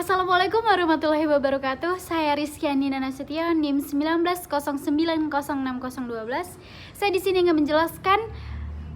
Assalamualaikum warahmatullahi wabarakatuh. Saya Rizkyani Nasution, NIM 1909060012. Saya di sini ingin menjelaskan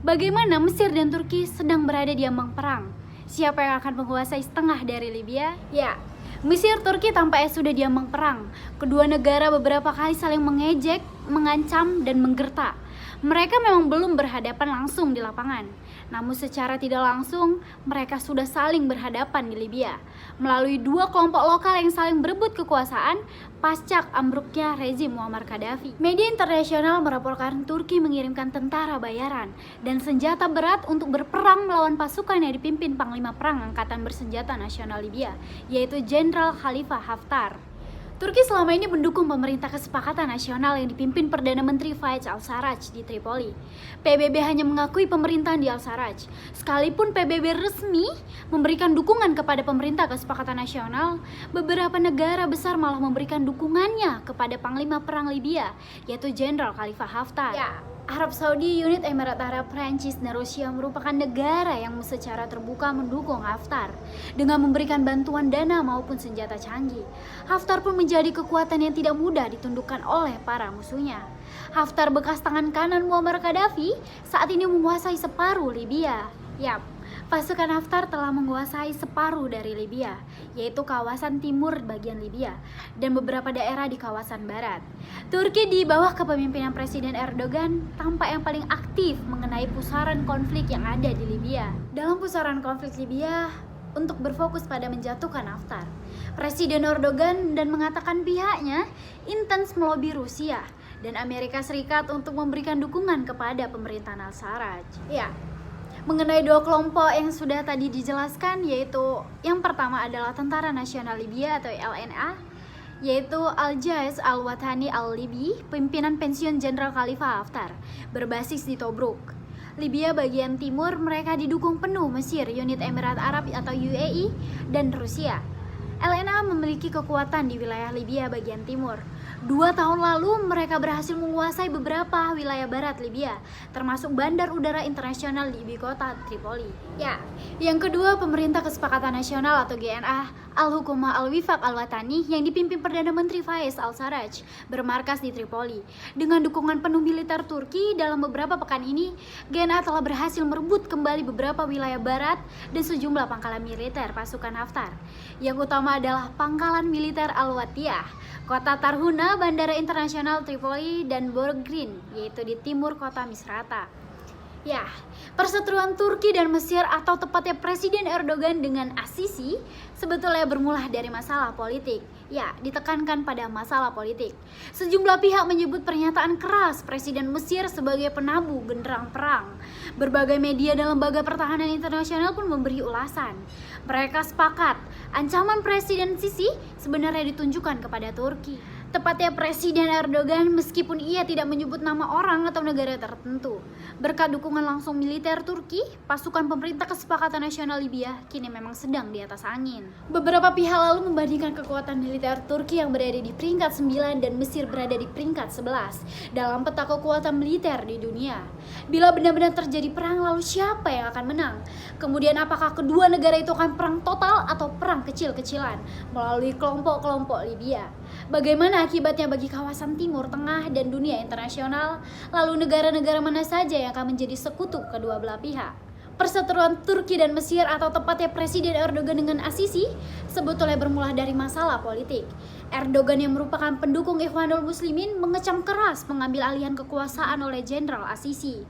bagaimana Mesir dan Turki sedang berada di ambang perang. Siapa yang akan menguasai setengah dari Libya? Ya, Mesir Turki tampaknya sudah di ambang perang. Kedua negara beberapa kali saling mengejek, mengancam, dan menggertak. Mereka memang belum berhadapan langsung di lapangan, namun secara tidak langsung mereka sudah saling berhadapan di Libya melalui dua kelompok lokal yang saling berebut kekuasaan pasca ambruknya rezim Muammar Gaddafi. Media internasional melaporkan Turki mengirimkan tentara bayaran dan senjata berat untuk berperang melawan pasukan yang dipimpin Panglima Perang Angkatan Bersenjata Nasional Libya, yaitu Jenderal Khalifa Haftar. Turki selama ini mendukung pemerintah kesepakatan nasional yang dipimpin Perdana Menteri Fayez al-Sarraj di Tripoli. PBB hanya mengakui pemerintahan di al-Sarraj. Sekalipun PBB resmi memberikan dukungan kepada pemerintah kesepakatan nasional, beberapa negara besar malah memberikan dukungannya kepada Panglima Perang Libya, yaitu Jenderal Khalifa Haftar. Ya, Arab Saudi, Uni Emirat Arab, Prancis, dan Rusia merupakan negara yang secara terbuka mendukung Haftar dengan memberikan bantuan dana maupun senjata canggih. Haftar pun menjadi kekuatan yang tidak mudah ditundukkan oleh para musuhnya. Haftar bekas tangan kanan Muammar Gaddafi saat ini menguasai separuh Libya. Yap, pasukan Haftar telah menguasai separuh dari Libya, yaitu kawasan timur bagian Libya dan beberapa daerah di kawasan barat. Turki di bawah kepemimpinan Presiden Erdogan tampak yang paling aktif mengenai pusaran konflik yang ada di Libya. Dalam pusaran konflik Libya, untuk berfokus pada menjatuhkan Haftar, Presiden Erdogan dan mengatakan pihaknya intens melobi Rusia dan Amerika Serikat untuk memberikan dukungan kepada pemerintahan al-Sarraj. Ya, mengenai dua kelompok yang sudah tadi dijelaskan, yaitu yang pertama adalah Tentara Nasional Libya atau LNA, yaitu Al-Jaish Al-Watani Al-Libi, pimpinan pensiun Jenderal Khalifa Haftar, berbasis di Tobruk, Libya bagian timur. Mereka didukung penuh Mesir, Uni Emirat Arab atau UAE, dan Rusia. LNA memiliki kekuatan di wilayah Libya bagian timur. 2 tahun lalu mereka berhasil menguasai beberapa wilayah barat Libya, termasuk bandar udara internasional di ibu kota Tripoli. Ya, yang kedua, Pemerintah Kesepakatan Nasional atau GNA Al-Hukumah Al-Wifaq Al-Watani yang dipimpin Perdana Menteri Fayez al-Sarraj bermarkas di Tripoli. Dengan dukungan penuh militer Turki, dalam beberapa pekan ini GNA telah berhasil merebut kembali beberapa wilayah barat dan sejumlah pangkalan militer pasukan Haftar. Yang utama adalah pangkalan militer Al-Watiyah, kota Tarhuna, Bandara Internasional Tripoli, dan Borgrin, yaitu di timur kota Misrata. Ya, perseteruan Turki dan Mesir atau tepatnya Presiden Erdogan dengan As-Sisi sebetulnya bermula dari masalah politik. Ya, ditekankan pada masalah politik. Sejumlah pihak menyebut pernyataan keras Presiden Mesir sebagai penabuh genderang perang. Berbagai media dan lembaga pertahanan internasional pun memberi ulasan. Mereka sepakat ancaman Presiden Sisi sebenarnya ditunjukkan kepada Turki. Tepatnya Presiden Erdogan, meskipun ia tidak menyebut nama orang atau negara tertentu. Berkat dukungan langsung militer Turki, pasukan pemerintah kesepakatan nasional Libya kini memang sedang di atas angin. Beberapa pihak lalu membandingkan kekuatan militer Turki yang berada di peringkat 9 dan Mesir berada di peringkat 11 dalam peta kekuatan militer di dunia. Bila benar-benar terjadi perang, lalu siapa yang akan menang? Kemudian apakah kedua negara itu akan perang total atau perang kecil-kecilan melalui kelompok-kelompok Libya? Bagaimana akibatnya bagi kawasan Timur Tengah dan dunia internasional? Lalu negara-negara mana saja yang akan menjadi sekutu kedua belah pihak? Perseteruan Turki dan Mesir atau tepatnya Presiden Erdogan dengan As-Sisi sebetulnya bermula dari masalah politik. Erdogan yang merupakan pendukung Ikhwanul Muslimin mengecam keras pengambil alihan kekuasaan oleh Jenderal As-Sisi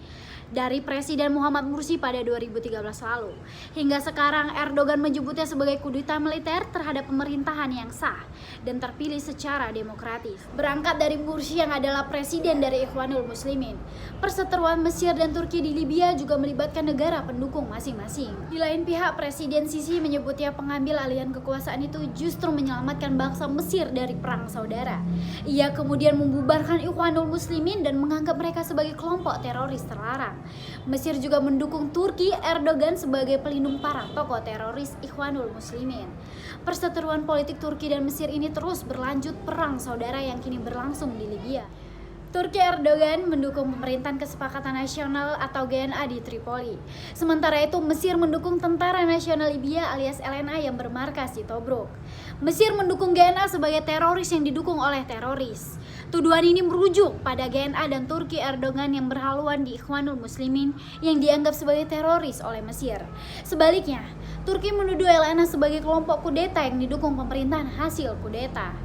dari Presiden Muhammad Mursi pada 2013 lalu. Hingga sekarang Erdogan menyebutnya sebagai kudeta militer terhadap pemerintahan yang sah dan terpilih secara demokratis. Berangkat dari Mursi yang adalah presiden dari Ikhwanul Muslimin, perseteruan Mesir dan Turki di Libya juga melibatkan negara pendukung masing-masing. Di lain pihak, Presiden Sisi menyebutnya pengambil alihan kekuasaan itu justru menyelamatkan bangsa Mesir dari perang saudara. Ia kemudian membubarkan Ikhwanul Muslimin dan menganggap mereka sebagai kelompok teroris terlarang. Mesir juga mendukung Turki Erdogan sebagai pelindung para tokoh teroris Ikhwanul Muslimin. Perseteruan politik Turki dan Mesir ini terus berlanjut perang saudara yang kini berlangsung di Libya. Turki Erdogan mendukung pemerintahan kesepakatan nasional atau GNA di Tripoli. Sementara itu Mesir mendukung Tentara Nasional Libya alias LNA yang bermarkas di Tobruk. Mesir mendukung GNA sebagai teroris yang didukung oleh teroris. Tuduhan ini merujuk pada GNA dan Turki Erdogan yang berhaluan di Ikhwanul Muslimin yang dianggap sebagai teroris oleh Mesir. Sebaliknya, Turki menuduh LNA sebagai kelompok kudeta yang didukung pemerintahan hasil kudeta.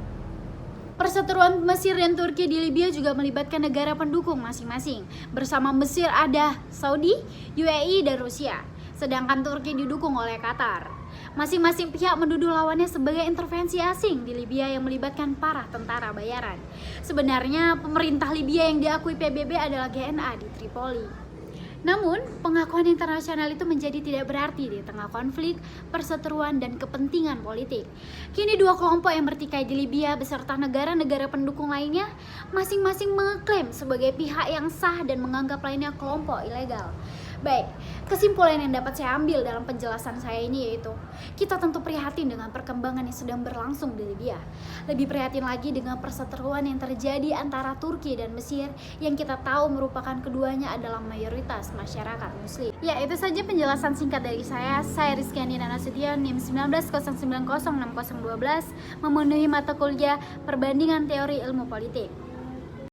Perseteruan Mesir dan Turki di Libya juga melibatkan negara pendukung masing-masing. Bersama Mesir ada Saudi, UAE, dan Rusia. Sedangkan Turki didukung oleh Qatar. Masing-masing pihak menuduh lawannya sebagai intervensi asing di Libya yang melibatkan para tentara bayaran. Sebenarnya pemerintah Libya yang diakui PBB adalah GNA di Tripoli. Namun, pengakuan internasional itu menjadi tidak berarti di tengah konflik, perseteruan, dan kepentingan politik. Kini dua kelompok yang bertikai di Libya beserta negara-negara pendukung lainnya masing-masing mengklaim sebagai pihak yang sah dan menganggap lainnya kelompok ilegal. Baik, kesimpulan yang dapat saya ambil dalam penjelasan saya ini yaitu kita tentu prihatin dengan perkembangan yang sedang berlangsung di Libya. Lebih prihatin lagi dengan perseteruan yang terjadi antara Turki dan Mesir yang kita tahu merupakan keduanya adalah mayoritas masyarakat muslim. Ya, itu saja penjelasan singkat dari saya. Saya Rizky Andina Nasution, NIM 1909060012, memenuhi mata kuliah Perbandingan Teori Ilmu Politik.